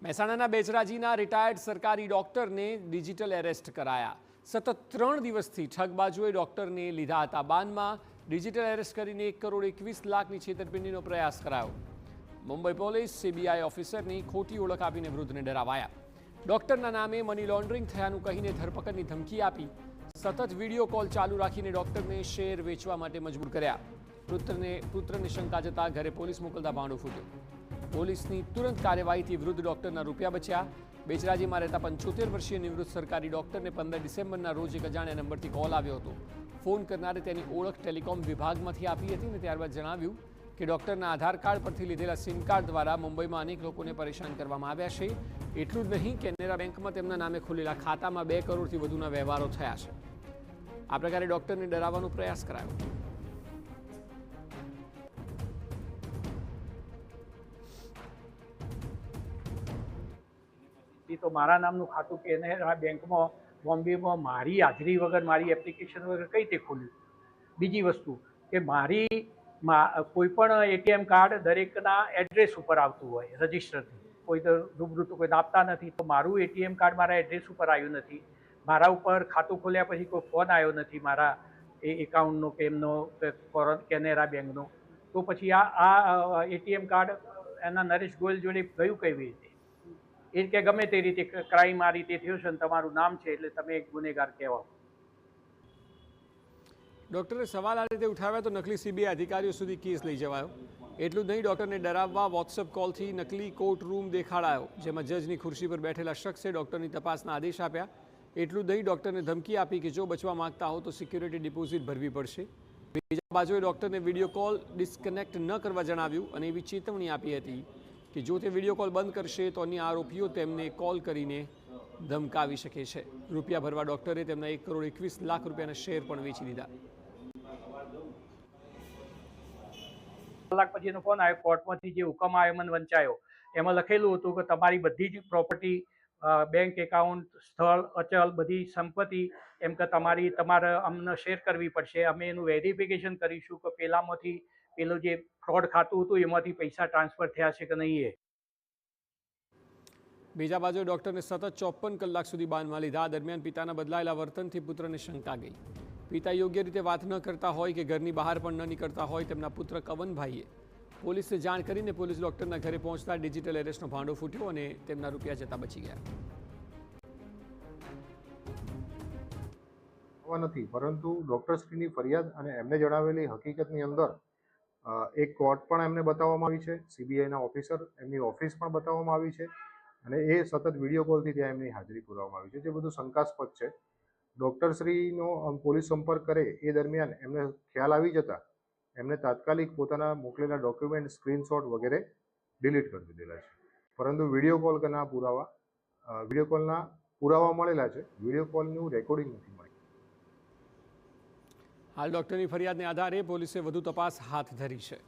મહેસાણાના બેચરાજીના રિટાયર્ડ સરકારી ડોક્ટરને ડિજિટલ એરેસ્ટ કરાયા। સતત 3 દિવસથી ઠગબાજોએ ડોક્ટરને લીધા હતા બાનમાં। ડિજિટલ એરેસ્ટ કરીને 1 કરોડ 21 લાખની છેતરપિંડીનો પ્રયાસ કરાયો। મુંબઈ પોલીસ સીબીઆઈ ઓફિસરની ખોટી ઓળખ આપીને વૃદ્ધને ડરાવાયા। ડોક્ટરના નામે મની લોન્ડરિંગ થયાનું કહીને ધરપકડની ધમકી આપી। સતત વિડીયો કોલ ચાલુ રાખીને ડોક્ટરને શેર વેચવા માટે મજબૂર કર્યા। પુત્રને શંકા જતા ઘરે પોલીસ મોકલતા ભાંડું ફૂટ્યું। પોલીસની તુરંત કાર્યવાહીથી વૃદ્ધ ડોક્ટરના રૂપિયા બચ્યા। બેચરાજીમાં રહેતા 75 વર્ષીય નિવૃત્ત સરકારી ડોક્ટરને 15 ડિસેમ્બરના રોજ એક અજાણ્યા નંબરથી કોલ આવ્યો હતો। ફોન કરનારે તેની ઓળખ ટેલિકોમ વિભાગમાંથી આપી હતી અને ત્યારબાદ જણાવ્યું કે ડોક્ટરના આધાર કાર્ડ પરથી લીધેલા સિમ કાર્ડ દ્વારા મુંબઈમાં અનેક લોકોને પરેશાન કરવામાં આવ્યા છે। એટલું જ નહીં, કેનેરા બેંકમાં તેમના નામે ખુલેલા ખાતામાં 2 કરોડથી વધુના વ્યવહારો થયા છે। આ પ્રકારે ડોક્ટરને ડરાવવાનો પ્રયાસ કરાયો। तो मारा नामનું ખાતું કેનેરા બેંકમાં બોમ્બેમાં મારી હાજરી વગર મારી એપ્લિકેશન વગર કઈ રીતે ખોલ્યું। બીજી વસ્તુ કે મારી કોઈ પણ એટીએમ કાર્ડ દરેકના એડ્રેસ ઉપર આવતું હોય રજિસ્ટરથી, કોઈ તો રૂબરૂ તો કોઈ આપતા નથી, તો મારું એટીએમ કાર્ડ મારા એડ્રેસ ઉપર આવ્યું નથી। મારા ઉપર ખાતું ખોલ્યા પછી કોઈ ફોન આવ્યો નથી મારા એ એકાઉન્ટનો કે એમનો કેનેરા બેંકનો, તો પછી આ એટીએમ કાર્ડ એના નરેશ ગોયલ જોડે ગયું કઈ રીતે? એ કે ગમે તે રીતે ક્રાઇમ આ રીતે થયો છે અને તમારું નામ છે એટલે તમે એક ગુનેગાર કહેવાઓ। ડોક્ટરે સવાલ આ રીતે ઉઠાવ્યા તો નકલી સીબીઆઈ અધિકારીઓ સુધી કેસ લઈ જવાયો। એટલું જ નહીં, ડોક્ટરને ડરાવવા વોટ્સએપ કોલથી નકલી કોર્ટ રૂમ દેખાડાયો, જેમાં જજની ખુરશી પર બેઠેલા શખ્સે ડોક્ટરની તપાસના આદેશ આપ્યા। એટલું જ નહીં, ડોક્ટરને ધમકી આપી કે જો બચવા માંગતા હો તો સિક્યુરિટી ડિપોઝિટ ભરવી પડશે। બીજા બાજુએ ડોક્ટરને વિડીયો કોલ ડિસ્કનેક્ટ ન કરવા જણાવ્યું અને એવી ચેતવણી આપી હતી કે જો તે વિડીયો કોલ બંધ કરશે તો અન્ય આરોપીઓ તેમને કોલ કરીને ધમકાવી શકે છે। રૂપિયા ભરવા ડોક્ટરે તેમના 1 કરોડ 21 લાખ રૂપિયાના શેર પણ વેચી દીધા। કલાક પછીનો ફોન આવ્યો, કોર્ટમાંથી જે હુકમ આવ્યો મને વંચાયો, એમાં લખેલું હતું કે તમારી બધી જ પ્રોપર્ટી, બેંક એકાઉન્ટ, સ્થળ, અચલ, બધી સંપત્તિ એમ કે તમારે અમને શેર કરવી પડશે। અમે એનું વેરિફિકેશન કરીશું કે પેલામાંથી પેલું જે ફ્રોડ ખાતું હતું એમાંથી પૈસા ટ્રાન્સફર થયા છે કે નહીં। બીજા બાજુ ડોક્ટરને સતત 54 કલાક સુધી બાનમાં લીધા। દરમિયાન પિતાના બદલાયેલા વર્તનથી પુત્રને શંકા ગઈ। પિતા યોગ્ય રીતે વાત ન કરતા હોય કે ઘરની બહાર પણ ન નીકળતા હોય તેમના પુત્ર કવનભાઈએ પોલીસને જાણ કરીને પોલીસ ડોક્ટરના ઘરે પહોંચતા ડિજિટલ એરેસ્ટનો ભાંડો ફૂટ્યો અને તેમના રૂપિયા જતા બચી ગયા। નથી, પરંતુ ડોક્ટરશ્રીની ફરિયાદ અને એમને જણાવેલી હકીકતની અંદર એક કોર્ટ પણ એમને બતાવવામાં આવી છે, સીબીઆઈના ઓફિસર એમની ઓફિસ પણ બતાવવામાં આવી છે અને એ સતત વિડીયો કોલથી ત્યાં એમની હાજરી પુરાવવામાં આવી છે, જે બધું શંકાસ્પદ છે। ડૉક્ટરશ્રીનો પોલીસ સંપર્ક કરે એ દરમિયાન એમને ખ્યાલ આવી જતા એમને તાત્કાલિક પોતાના મોકલેલા ડોક્યુમેન્ટ, સ્ક્રીનશોટ વગેરે ડિલીટ કરી દીધેલા છે, પરંતુ વિડીયો કોલના પુરાવા મળેલા છે, વિડીયો કોલનું રેકોર્ડિંગ નથી મળ્યું। હાલ ડોક્ટરની ફરિયાદને આધારે પોલીસે વધુ તપાસ હાથ ધરી છે।